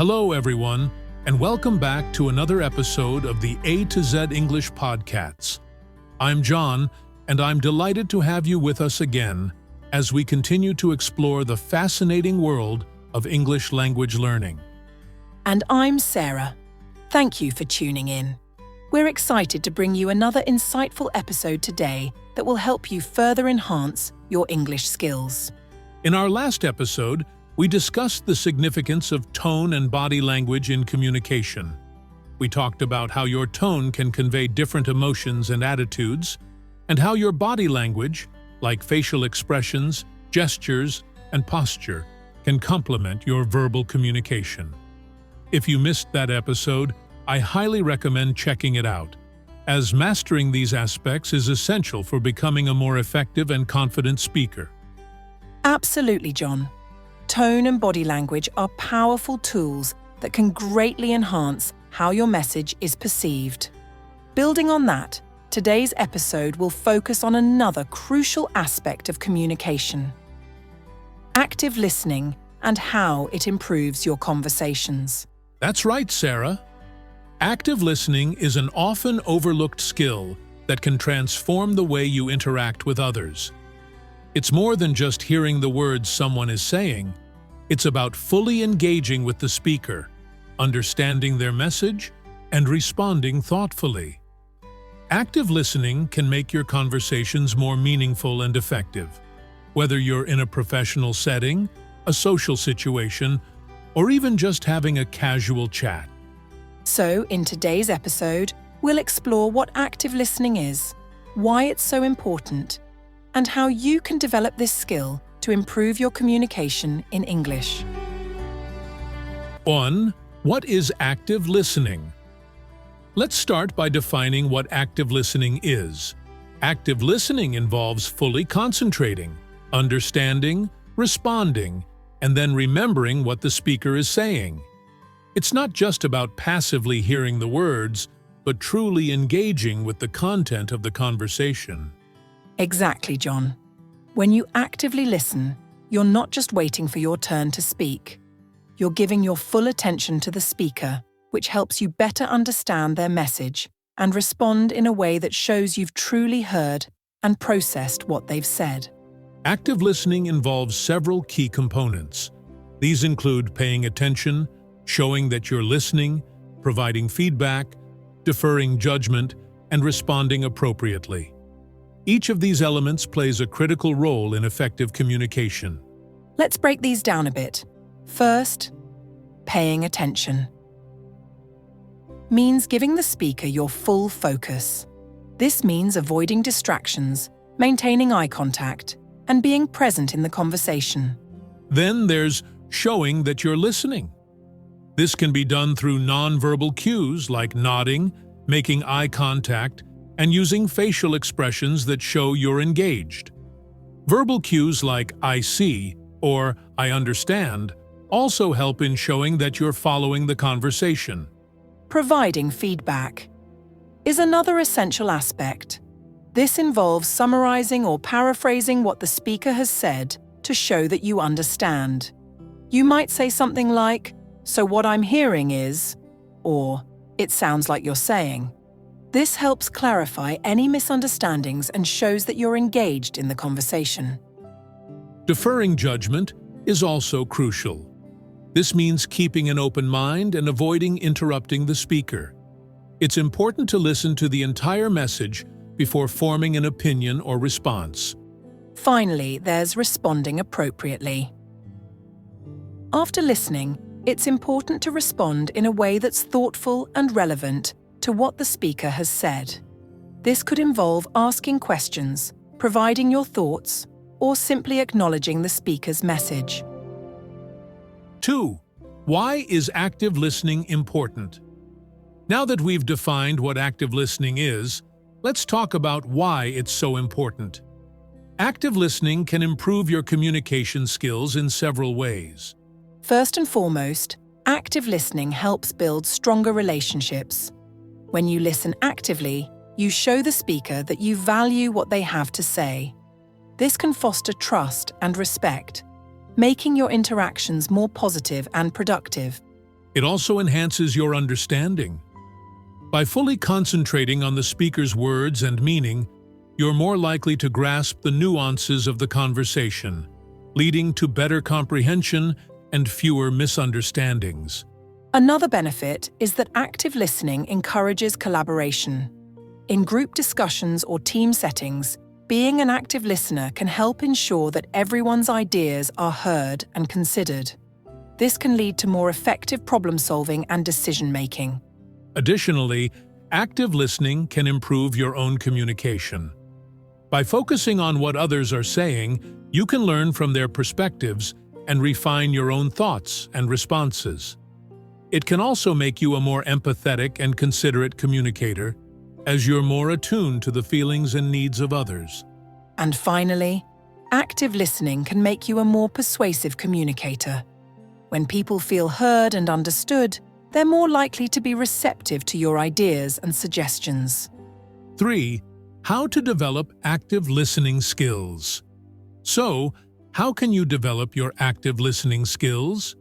Hello, everyone, and welcome back to another episode of the A to Z English Podcasts. I'm John, and I'm delighted to have you with us again as we continue to explore the fascinating world of English language learning. And I'm Sarah. Thank you for tuning in. We're excited to bring you another insightful episode today that will help you further enhance your English skills. In our last episode, we discussed the significance of tone and body language in communication. We talked about how your tone can convey different emotions and attitudes, and how your body language, like facial expressions, gestures, and posture, can complement your verbal communication. If you missed that episode, I highly recommend checking it out, as mastering these aspects is essential for becoming a more effective and confident speaker. Absolutely, John. Tone and body language are powerful tools that can greatly enhance how your message is perceived. Building on that, today's episode will focus on another crucial aspect of communication: active listening and how it improves your conversations. That's right, Sarah. Active listening is an often overlooked skill that can transform the way you interact with others. It's more than just hearing the words someone is saying. It's about fully engaging with the speaker, understanding their message, and responding thoughtfully. Active listening can make your conversations more meaningful and effective, whether you're in a professional setting, a social situation, or even just having a casual chat. So, in today's episode, we'll explore what active listening is, why it's so important, and how you can develop this skill to improve your communication in English. 1. What is active listening? Let's start by defining what active listening is. Active listening involves fully concentrating, understanding, responding, and then remembering what the speaker is saying. It's not just about passively hearing the words, but truly engaging with the content of the conversation. Exactly, John. When you actively listen, you're not just waiting for your turn to speak. You're giving your full attention to the speaker, which helps you better understand their message and respond in a way that shows you've truly heard and processed what they've said. Active listening involves several key components. These include paying attention, showing that you're listening, providing feedback, deferring judgment, and responding appropriately. Each of these elements plays a critical role in effective communication. Let's break these down a bit. First, paying attention means giving the speaker your full focus. This means avoiding distractions, maintaining eye contact, and being present in the conversation. Then there's showing that you're listening. This can be done through nonverbal cues like nodding, making eye contact, and using facial expressions that show you're engaged. Verbal cues like "I see" or "I understand" also help in showing that you're following the conversation. Providing feedback is another essential aspect. This involves summarizing or paraphrasing what the speaker has said to show that you understand. You might say something like, "So what I'm hearing is," or "It sounds like you're saying." This helps clarify any misunderstandings and shows that you're engaged in the conversation. Deferring judgment is also crucial. This means keeping an open mind and avoiding interrupting the speaker. It's important to listen to the entire message before forming an opinion or response. Finally, there's responding appropriately. After listening, it's important to respond in a way that's thoughtful and relevant to what the speaker has said. This could involve asking questions, providing your thoughts, or simply acknowledging the speaker's message. 2. Why is active listening important? Now that we've defined what active listening is, let's talk about why it's so important. Active listening can improve your communication skills in several ways. First and foremost, active listening helps build stronger relationships. When you listen actively, you show the speaker that you value what they have to say. This can foster trust and respect, making your interactions more positive and productive. It also enhances your understanding. By fully concentrating on the speaker's words and meaning, you're more likely to grasp the nuances of the conversation, leading to better comprehension and fewer misunderstandings. Another benefit is that active listening encourages collaboration. In group discussions or team settings, being an active listener can help ensure that everyone's ideas are heard and considered. This can lead to more effective problem-solving and decision-making. Additionally, active listening can improve your own communication. By focusing on what others are saying, you can learn from their perspectives and refine your own thoughts and responses. It can also make you a more empathetic and considerate communicator, as you're more attuned to the feelings and needs of others. And finally, active listening can make you a more persuasive communicator. When people feel heard and understood, they're more likely to be receptive to your ideas and suggestions. 3. How to develop active listening skills. So, how can you develop your active listening skills?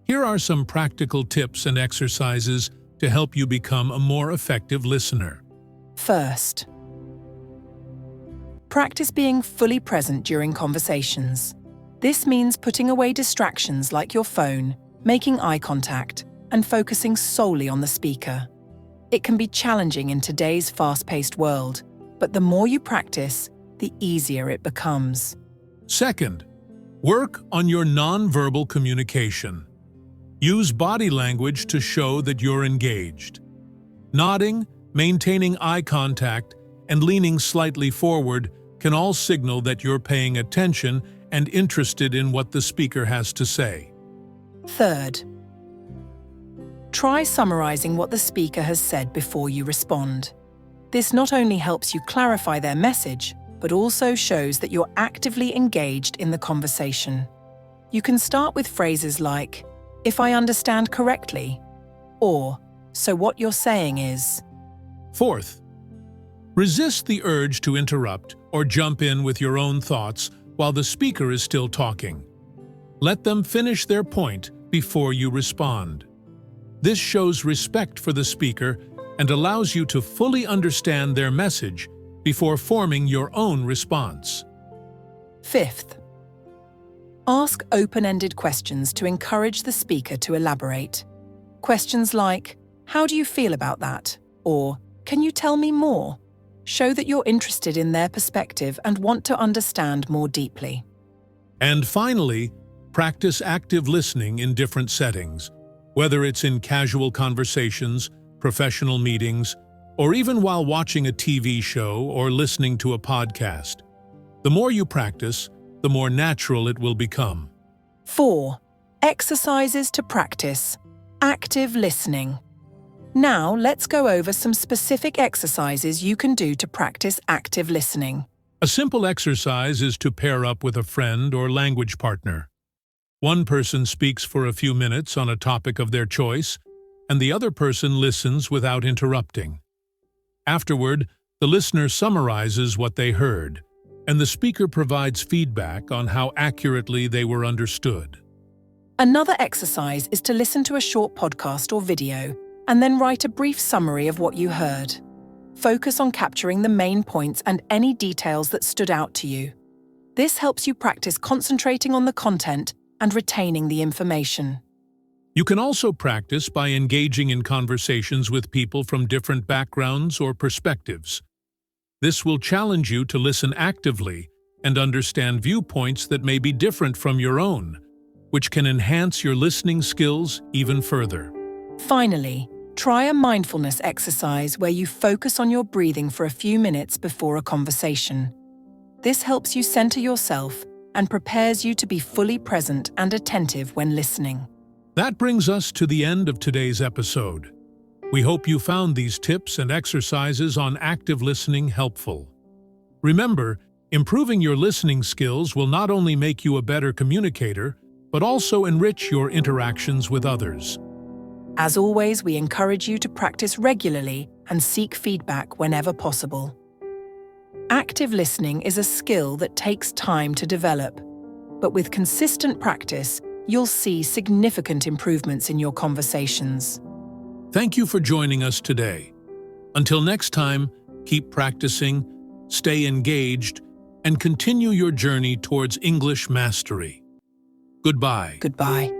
Here are some practical tips and exercises to help you become a more effective listener. First, practice being fully present during conversations. This means putting away distractions like your phone, making eye contact, and focusing solely on the speaker. It can be challenging in today's fast-paced world, but the more you practice, the easier it becomes. Second, work on your nonverbal communication. Use body language to show that you're engaged. Nodding, maintaining eye contact, and leaning slightly forward can all signal that you're paying attention and interested in what the speaker has to say. Third, try summarizing what the speaker has said before you respond. This not only helps you clarify their message, but also shows that you're actively engaged in the conversation. You can start with phrases like, "If I understand correctly," or "So what you're saying is." Fourth, resist the urge to interrupt or jump in with your own thoughts while the speaker is still talking. Let them finish their point before you respond. This shows respect for the speaker and allows you to fully understand their message before forming your own response. Fifth, ask open-ended questions to encourage the speaker to elaborate. Questions like, "How do you feel about that?" or "Can you tell me more?" show that you're interested in their perspective and want to understand more deeply. And finally, practice active listening in different settings, whether it's in casual conversations, professional meetings, or even while watching a TV show or listening to a podcast. The more you practice, the more natural it will become. 4. Exercises to practice active listening. Now, let's go over some specific exercises you can do to practice active listening. A simple exercise is to pair up with a friend or language partner. One person speaks for a few minutes on a topic of their choice, and the other person listens without interrupting. Afterward, the listener summarizes what they heard, and the speaker provides feedback on how accurately they were understood. Another exercise is to listen to a short podcast or video, and then write a brief summary of what you heard. Focus on capturing the main points and any details that stood out to you. This helps you practice concentrating on the content and retaining the information. You can also practice by engaging in conversations with people from different backgrounds or perspectives. This will challenge you to listen actively and understand viewpoints that may be different from your own, which can enhance your listening skills even further. Finally, try a mindfulness exercise where you focus on your breathing for a few minutes before a conversation. This helps you center yourself and prepares you to be fully present and attentive when listening. That brings us to the end of today's episode. We hope you found these tips and exercises on active listening helpful. Remember, improving your listening skills will not only make you a better communicator, but also enrich your interactions with others. As always, we encourage you to practice regularly and seek feedback whenever possible. Active listening is a skill that takes time to develop, but with consistent practice, you'll see significant improvements in your conversations. Thank you for joining us today. Until next time, keep practicing, stay engaged, and continue your journey towards English mastery. Goodbye. Goodbye.